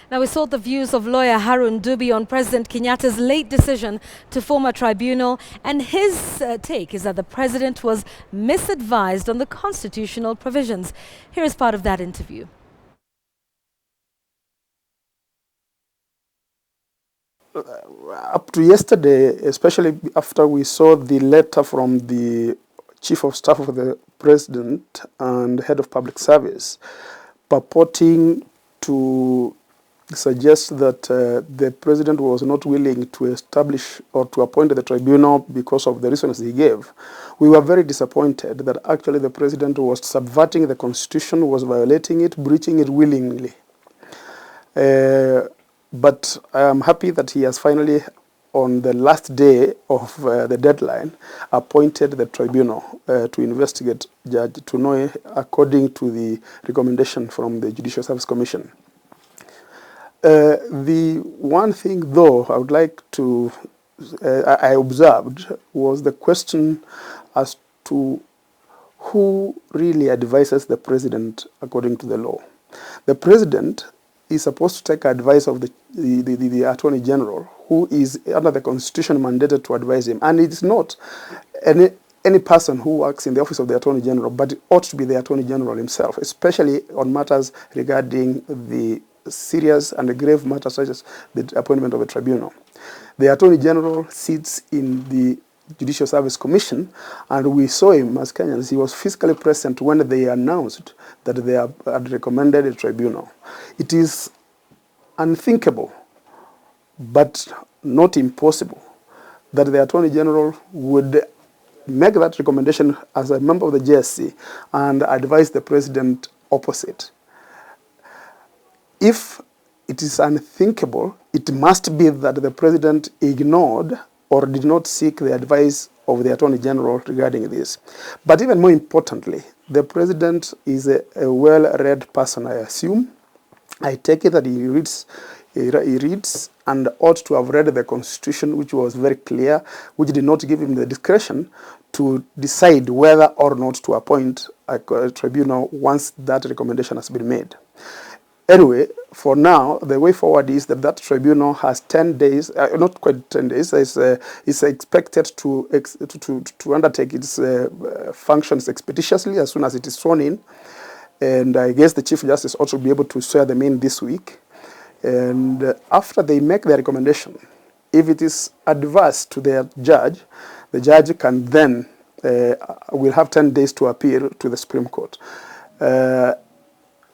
Now, we saw the views of lawyer Harun Dubi on President Kenyatta's late decision to form a tribunal, and his take is that the president was misadvised on the constitutional provisions. Here is part of that interview. Up to yesterday, especially after we saw the letter from the Chief of Staff of the President and Head of Public Service purporting to suggest that the President was not willing to establish or to appoint the tribunal because of the reasons he gave, we were very disappointed that actually the President was subverting the Constitution, was violating it, breaching it willingly. But I am happy that he has finally, on the last day of the deadline, appointed the tribunal to investigate Judge Tunoe according to the recommendation from the Judicial Service Commission. The one thing, though, I would like to, I observed was the question as to who really advises the President according to the law. The President is supposed to take advice of the Attorney General, who is under the Constitution mandated to advise him. And it's not any person who works in the office of the Attorney General, but it ought to be the Attorney General himself, especially on matters regarding the serious and the grave matters such as the appointment of a tribunal. The Attorney General sits in the Judicial Service Commission, and we saw him as Kenyans. He was physically present when they announced that they had recommended a tribunal. It is unthinkable, but not impossible, that the Attorney General would make that recommendation as a member of the JSC and advise the President opposite. If it is unthinkable, it must be that the President ignored or did not seek the advice of the Attorney General regarding this. But even more importantly, the President is a well-read person, I assume. I take it that he reads and ought to have read the Constitution, which was very clear, which did not give him the discretion to decide whether or not to appoint a tribunal once that recommendation has been made. Anyway, for now, the way forward is that that tribunal has 10 days, not quite 10 days, is expected to undertake its functions expeditiously as soon as it is sworn in. And I guess the Chief Justice ought to be able to swear them in this week. And after they make their recommendation, if it is adverse to their judge, the judge can then, will have 10 days to appeal to the Supreme Court.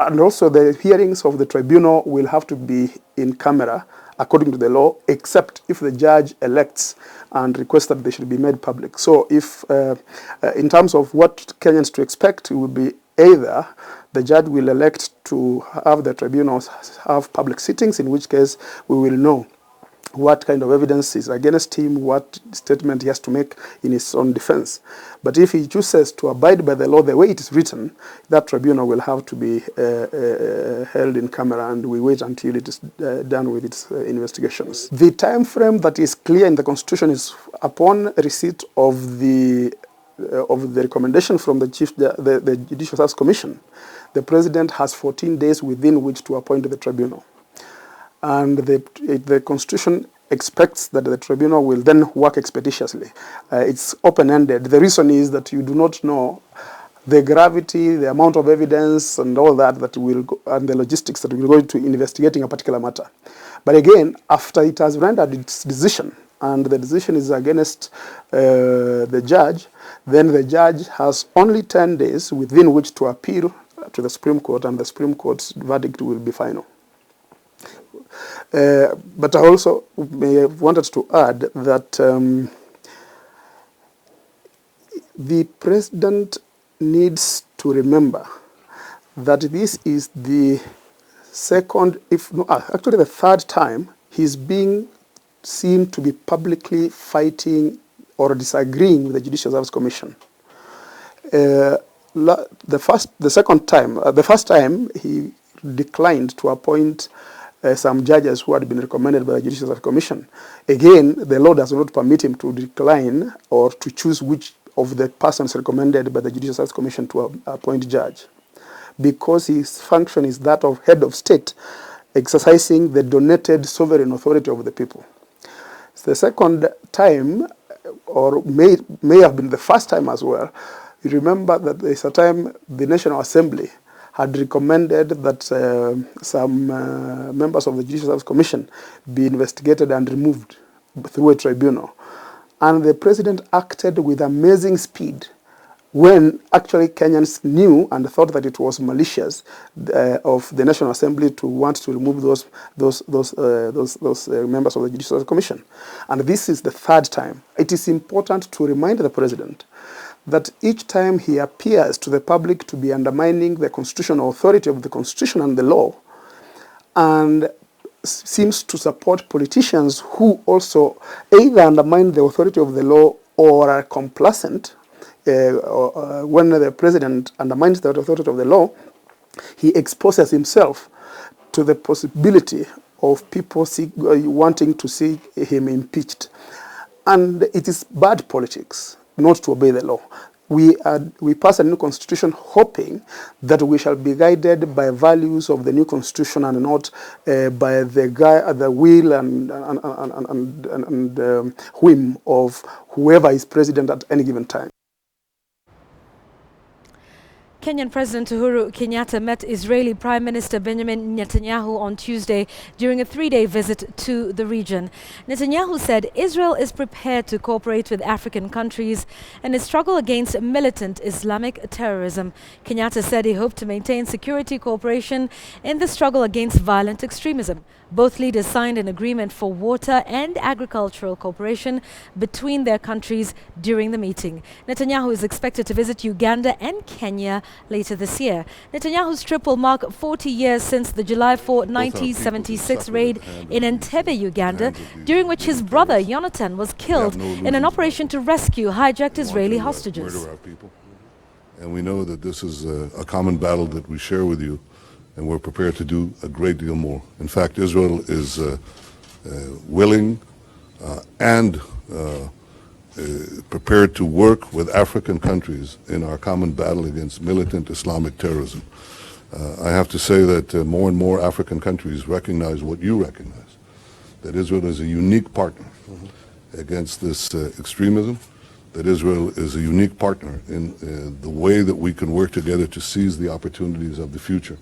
And also the hearings of the tribunal will have to be in camera according to the law, except if the judge elects and requests that they should be made public. So if, in terms of what Kenyans to expect, it will be either the judge will elect to have the tribunals have public sittings, in which case we will know what kind of evidence is against him, what statement he has to make in his own defense. But if he chooses to abide by the law the way it is written, that tribunal will have to be held in camera, and we wait until it is done with its investigations. The time frame that is clear in the Constitution is upon receipt of the recommendation from the the Judicial Service Commission. The President has 14 days within which to appoint the tribunal. And the Constitution expects that the tribunal will then work expeditiously. It's open-ended. The reason is that you do not know the gravity, the amount of evidence, and all that will go, and the logistics that will go into investigating a particular matter. But again, after it has rendered its decision, and the decision is against the judge, then the judge has only 10 days within which to appeal to the Supreme Court, and the Supreme Court's verdict will be final. But I also wanted to add that the President needs to remember that this is the second, if no, actually the third time he's being seen to be publicly fighting or disagreeing with the Judicial Service Commission. The first time he declined to appoint some judges who had been recommended by the Judicial Service Commission. Again, the law does not permit him to decline or to choose which of the persons recommended by the Judicial Service Commission to appoint judge. Because his function is that of head of state, exercising the donated sovereign authority of the people. It's the second time, or may have been the first time as well. You remember that there's a time the National Assembly had recommended that some members of the Judicial Service Commission be investigated and removed through a tribunal. And the president acted with amazing speed when actually Kenyans knew and thought that it was malicious of the National Assembly to want to remove those members of the Judicial Service Commission. And this is the third time. It is important to remind the president that each time he appears to the public to be undermining the constitutional authority of the Constitution and the law, and seems to support politicians who also either undermine the authority of the law or are complacent when the president undermines the authority of the law, he exposes himself to the possibility of people wanting to see him impeached. And it is bad politics not to obey the law. We pass a new constitution hoping that we shall be guided by values of the new constitution and not by the will and whim of whoever is president at any given time. Kenyan President Uhuru Kenyatta met Israeli Prime Minister Benjamin Netanyahu on Tuesday during a three-day visit to the region. Netanyahu said Israel is prepared to cooperate with African countries in its struggle against militant Islamic terrorism. Kenyatta said he hoped to maintain security cooperation in the struggle against violent extremism. Both leaders signed an agreement for water and agricultural cooperation between their countries during the meeting. Netanyahu is expected to visit Uganda and Kenya later this year. Netanyahu's trip will mark 40 years since the July 4, 1976 raid in Entebbe, Uganda, during which his brother Jonathan was killed in an operation to rescue hijacked Israeli hostages. And we know that this is a common battle that we share with you, and we're prepared to do a great deal more. In fact, Israel is willing and prepared to work with African countries in our common battle against militant Islamic terrorism. I have to say that more and more African countries recognize what you recognize, that Israel is a unique partner against this extremism, that Israel is a unique partner in the way that we can work together to seize the opportunities of the future.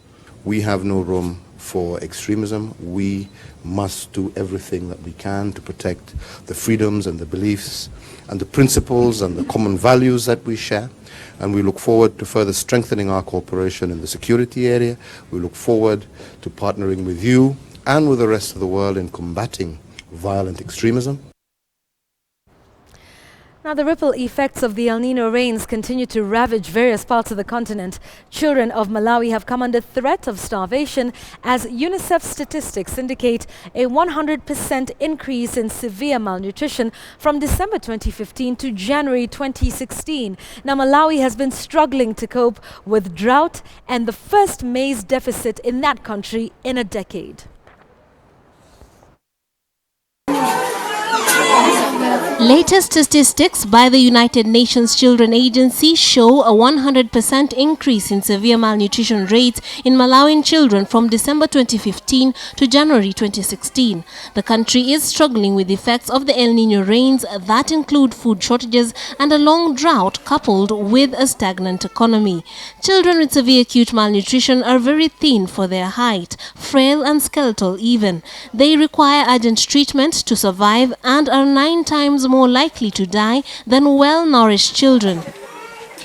We have no room for extremism. We must do everything that we can to protect the freedoms and the beliefs and the principles and the common values that we share. And we look forward to further strengthening our cooperation in the security area. We look forward to partnering with you and with the rest of the world in combating violent extremism. Now, the ripple effects of the El Nino rains continue to ravage various parts of the continent. Children of Malawi have come under threat of starvation as UNICEF statistics indicate a 100% increase in severe malnutrition from December 2015 to January 2016. Now, Malawi has been struggling to cope with drought and the first maize deficit in that country in a decade. Latest statistics by the United Nations Children Agency show a 100% increase in severe malnutrition rates in Malawian children from December 2015 to January 2016. The country is struggling with the effects of the El Nino rains that include food shortages and a long drought coupled with a stagnant economy. Children with severe acute malnutrition are very thin for their height, frail and skeletal even. They require urgent treatment to survive and are 9 times more likely to die than well-nourished children.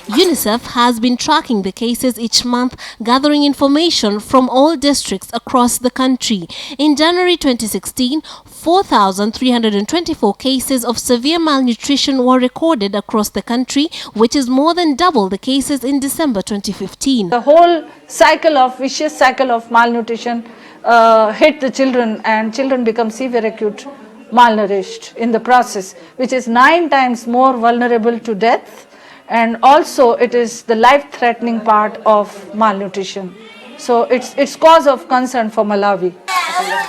UNICEF has been tracking the cases each month, gathering information from all districts across the country. In January 2016, 4,324 cases of severe malnutrition were recorded across the country, which is more than double the cases in December 2015. The whole vicious cycle of malnutrition hit the children, and children become severe acute malnourished in the process, which is 9 times more vulnerable to death, and also it is the life-threatening part of malnutrition. So it's cause of concern for Malawi.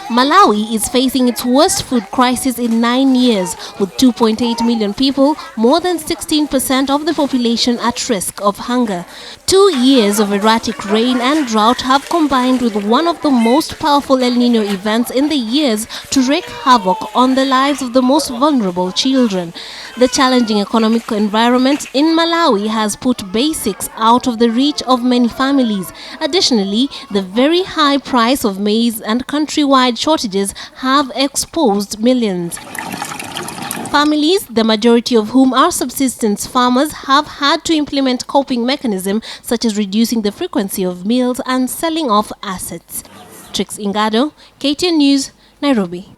Malawi is facing its worst food crisis in 9 years, with 2.8 million people, more than 16% of the population at risk of hunger. 2 years of erratic rain and drought have combined with one of the most powerful El Nino events in the years to wreak havoc on the lives of the most vulnerable children. The challenging economic environment in Malawi has put basics out of the reach of many families. Additionally, the very high price of maize and countrywide shortages have exposed millions. Families, the majority of whom are subsistence farmers, have had to implement coping mechanisms such as reducing the frequency of meals and selling off assets. Trix Ingado, KTN News, Nairobi.